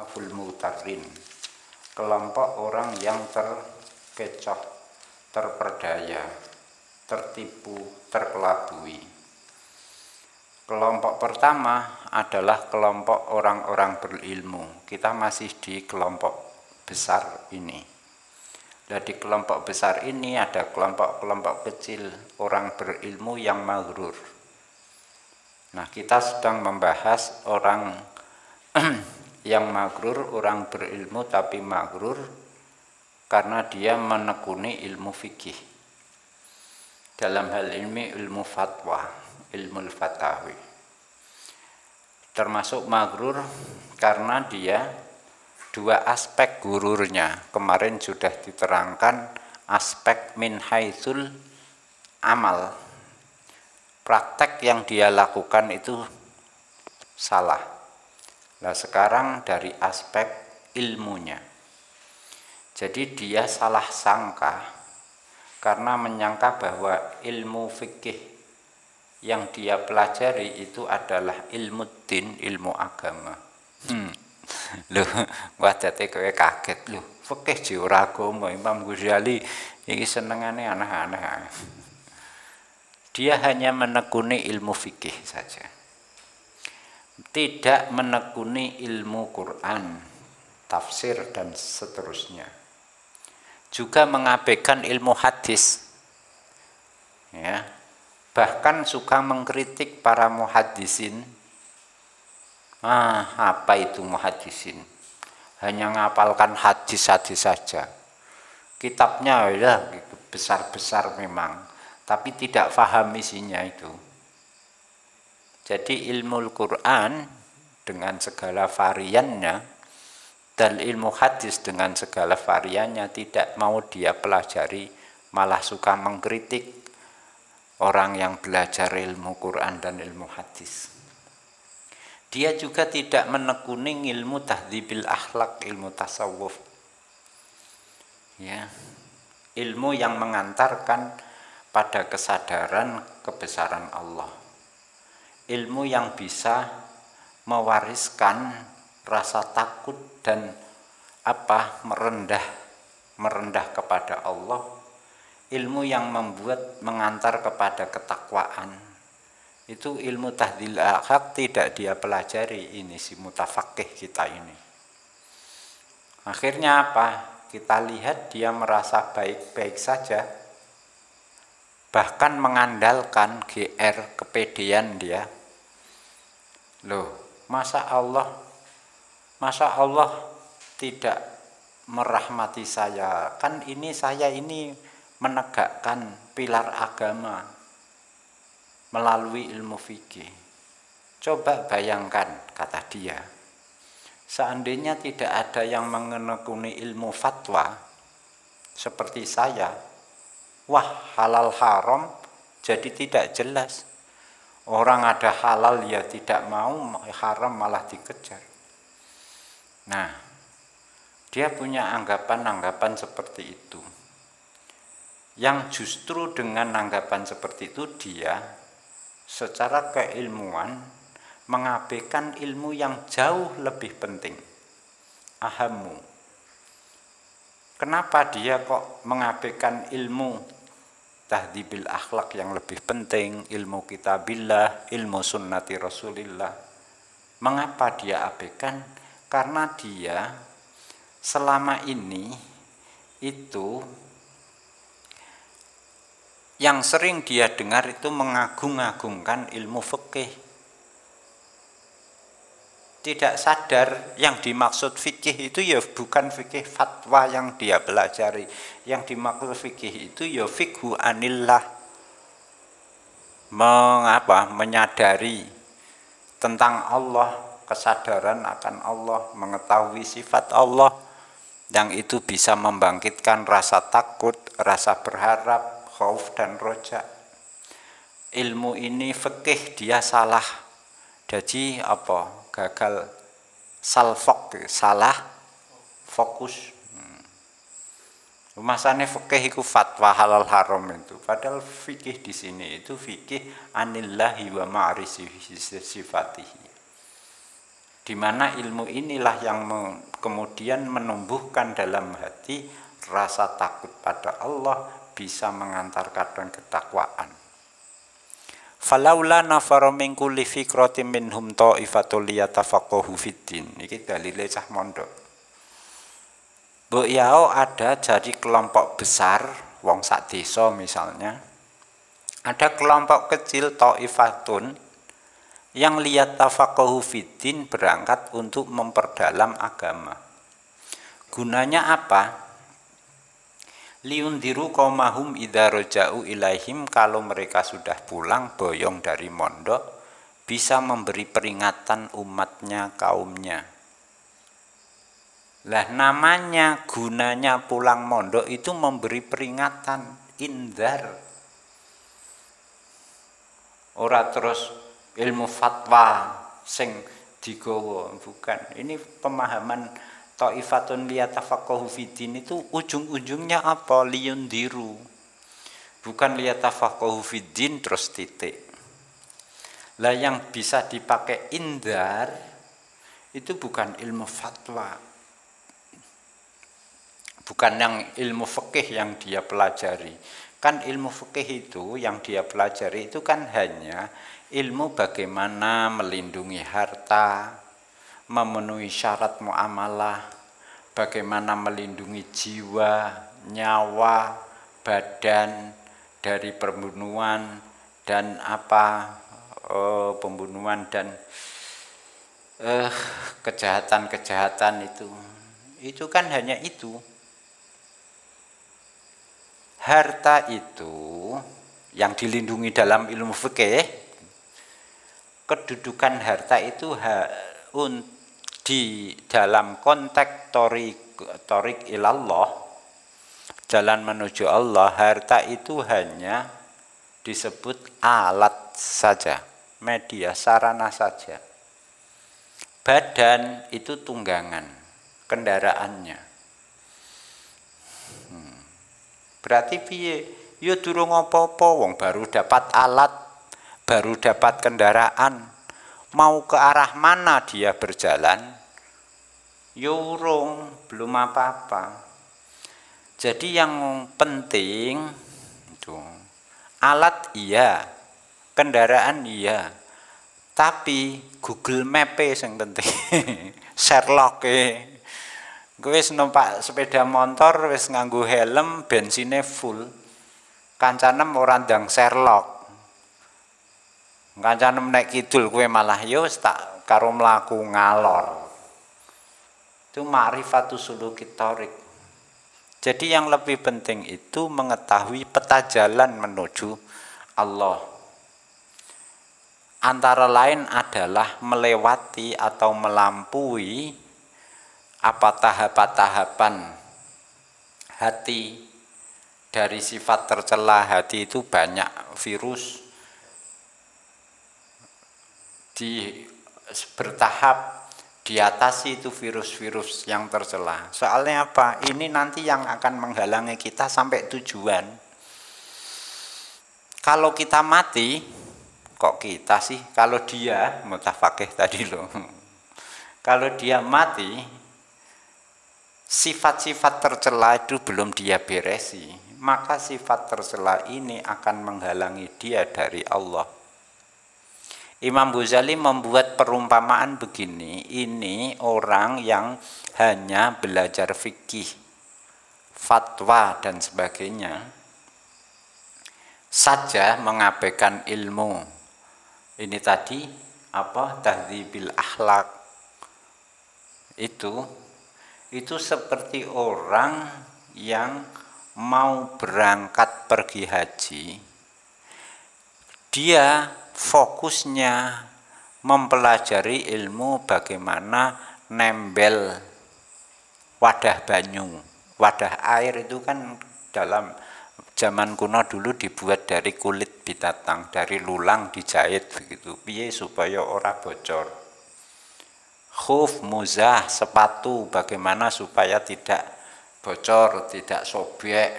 Aful mutarin, kelompok orang yang terkecoh, terperdaya, tertipu, terkelabui. Kelompok pertama adalah kelompok orang-orang berilmu. Kita masih di kelompok besar ini. Dan di kelompok besar ini ada kelompok-kelompok kecil orang berilmu yang maghrur. Nah, kita sedang membahas orang yang maghrur, orang berilmu tapi maghrur karena dia menekuni ilmu fikih. Dalam hal ini ilmu fatwa, ilmu fatawi. Termasuk maghrur karena dia dua aspek gururnya. Kemarin sudah diterangkan aspek min haitsul amal. Praktek yang dia lakukan itu salah. Nah, sekarang dari aspek ilmunya. Jadi dia salah sangka karena menyangka bahwa ilmu fikih yang dia pelajari itu adalah ilmu din, ilmu agama. Loh, wadate kowe kaget loh. Fikih ji ora agama, Imam Ghazali iki senengane aneh-aneh. Dia hanya menekuni ilmu fikih saja. Tidak menekuni ilmu Quran, tafsir dan seterusnya. Juga mengabaikan ilmu hadis. Ya. Bahkan suka mengkritik para muhaddisin. Apa itu muhaddisin? Hanya ngapalkan hadis-hadis saja. Kitabnya ya besar-besar memang, tapi tidak paham isinya itu. Jadi ilmu Al-Quran dengan segala variannya dan ilmu hadis dengan segala variannya tidak mau dia pelajari, malah suka mengkritik orang yang belajar ilmu Quran dan ilmu hadis. Dia juga tidak menekuni ilmu tahdzibil akhlak, ilmu tasawuf. Ya. Ilmu yang mengantarkan pada kesadaran kebesaran Allah. Ilmu yang bisa mewariskan rasa takut dan merendah kepada Allah. Ilmu yang mengantar kepada ketakwaan. Itu ilmu tahdil akhlak tidak dia pelajari, ini si mutafaqih kita ini. Akhirnya apa? Kita lihat dia merasa baik-baik saja. Bahkan mengandalkan GR, kepedean dia. Loh, masa Allah tidak merahmati saya? Kan saya ini menegakkan pilar agama melalui ilmu fikih. Coba bayangkan, kata dia, seandainya tidak ada yang menekuni ilmu fatwa seperti saya, wah halal haram jadi tidak jelas. Orang ada halal ya tidak mau, haram malah dikejar. Nah, dia punya anggapan-anggapan seperti itu. Yang justru dengan anggapan seperti itu dia secara keilmuan mengabaikan ilmu yang jauh lebih penting. Ahamu. Kenapa dia kok mengabaikan ilmu tahdzibil akhlak yang lebih penting, ilmu kitabillah, ilmu sunnati Rasulillah? Mengapa dia abaikan? Karena dia selama ini itu yang sering dia dengar itu mengagung-agungkan ilmu fikih. Tidak sadar yang dimaksud fikih itu ya bukan fikih fatwa yang dia pelajari. Yang dimaksud fikih itu ya fikhu anillah. Menyadari tentang Allah, kesadaran akan Allah, mengetahui sifat Allah, yang itu bisa membangkitkan rasa takut, rasa berharap, khauf dan roja. Ilmu ini fikih dia salah. Jadi gagal salah fokus. Masane fikih iku fatwa halal haram itu. Padahal fikih di sini itu fikih anillahi wa ma'rifati sifatihi. di mana ilmu inilah yang kemudian menumbuhkan dalam hati rasa takut pada Allah, bisa mengantarkan ketakwaan. Falaula nafara min kulli fikratin minhum ta'ifatul liyatafaqahu fiddin. Iki dalile cah mondok. Mbok yao ada jadi kelompok besar wong sak desa misalnya. Ada kelompok kecil ta'ifatun yang liyatafaqahu fiddin, berangkat untuk memperdalam agama. Gunanya apa? Liundiru qaumahum idza raja'u ilaihim, kalau mereka sudah pulang boyong dari mondok, bisa memberi peringatan umatnya, kaumnya. Lah namanya, gunanya pulang mondok itu memberi peringatan, indar. Ora terus ilmu fatwa sing digawa, bukan. Ini pemahaman ta'ifatun liyatafaqahu fiddin itu ujung-ujungnya apa? Liyundiru. Bukan liyatafaqahu fiddin terus titik. Lah yang bisa dipakai indar itu bukan ilmu fatwa. Bukan yang ilmu fikih yang dia pelajari. Kan ilmu fikih itu yang dia pelajari itu kan hanya ilmu bagaimana melindungi harta, memenuhi syarat muamalah, bagaimana melindungi jiwa, nyawa, badan dari pembunuhan dan pembunuhan dan kejahatan-kejahatan itu kan hanya itu. Harta itu yang dilindungi dalam ilmu fikih, kedudukan harta itu di dalam konteks torik ilallah, jalan menuju Allah, harta itu hanya disebut alat saja, media, sarana saja. Badan itu tunggangan, kendaraannya. Berarti piye? Ya durung apa-apa, wong baru dapat alat, baru dapat kendaraan. Mau ke arah mana dia berjalan? Yurung, belum apa-apa. Jadi yang penting itu alat iya, kendaraan iya, tapi Google Map yang penting. Sherlock gue wis numpak sepeda motor, wis nganggo helm, bensinnya full. Kancanem ora ndang Sherlock. Kancanem nek kidul kowe malah yo tak karo mlaku ngalor. Itu ma'rifatus sulukit thoriq. Jadi yang lebih penting itu mengetahui peta jalan menuju Allah. Antara lain adalah melewati atau melampaui apa tahapan-tahapan hati. Dari sifat tercela hati itu banyak virus, bertahap diatasi itu virus-virus yang tercela. Soalnya apa? Ini nanti yang akan menghalangi kita sampai tujuan. Kalau kita mati, kok kita sih? Kalau dia, mutafakih tadi loh. Kalau dia mati, sifat-sifat tercela itu belum dia beresi, maka sifat tercela ini akan menghalangi dia dari Allah. Imam Ghazali membuat perumpamaan begini, ini orang yang hanya belajar fikih, fatwa dan sebagainya, saja mengabaikan ilmu. Ini tadi tahdzibil akhlak. Itu seperti orang yang mau berangkat pergi haji, dia fokusnya mempelajari ilmu bagaimana nembel wadah banyu. Wadah air itu kan dalam zaman kuno dulu dibuat dari kulit binatang, dari lulang dijahit begitu. Piye supaya ora bocor. Khuf, muzah, sepatu, bagaimana supaya tidak bocor, tidak sobek.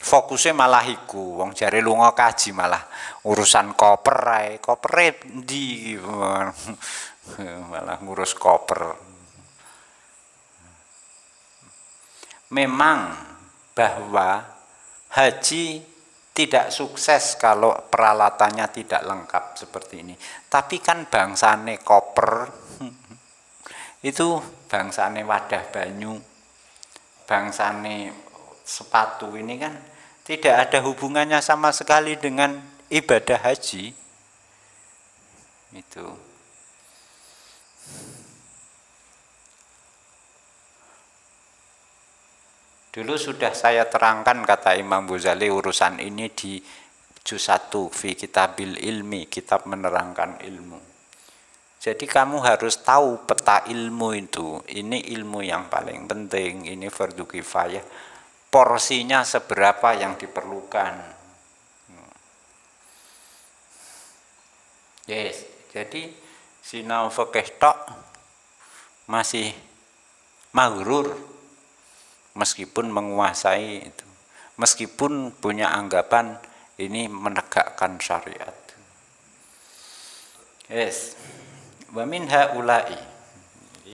Fokusnya malah iku, wong jare lunga kaji malah urusan koper ae, kopere ndi malah ngurus koper. Memang bahwa haji tidak sukses kalau peralatannya tidak lengkap seperti ini. Tapi kan bangsane koper itu bangsane wadah banyu, bangsane sepatu ini kan tidak ada hubungannya sama sekali dengan ibadah haji. Itu. Dulu sudah saya terangkan, kata Imam Ghazali, urusan ini di juz 1 fi kitabil ilmi, kitab menerangkan ilmu. Jadi kamu harus tahu peta ilmu itu. Ini ilmu yang paling penting, ini fardu kifayah. Porsinya seberapa yang diperlukan. Yes, jadi sinau fikih tok masih maghrur meskipun menguasai itu. Meskipun punya anggapan ini menegakkan syariat. Yes. Wa min haula'i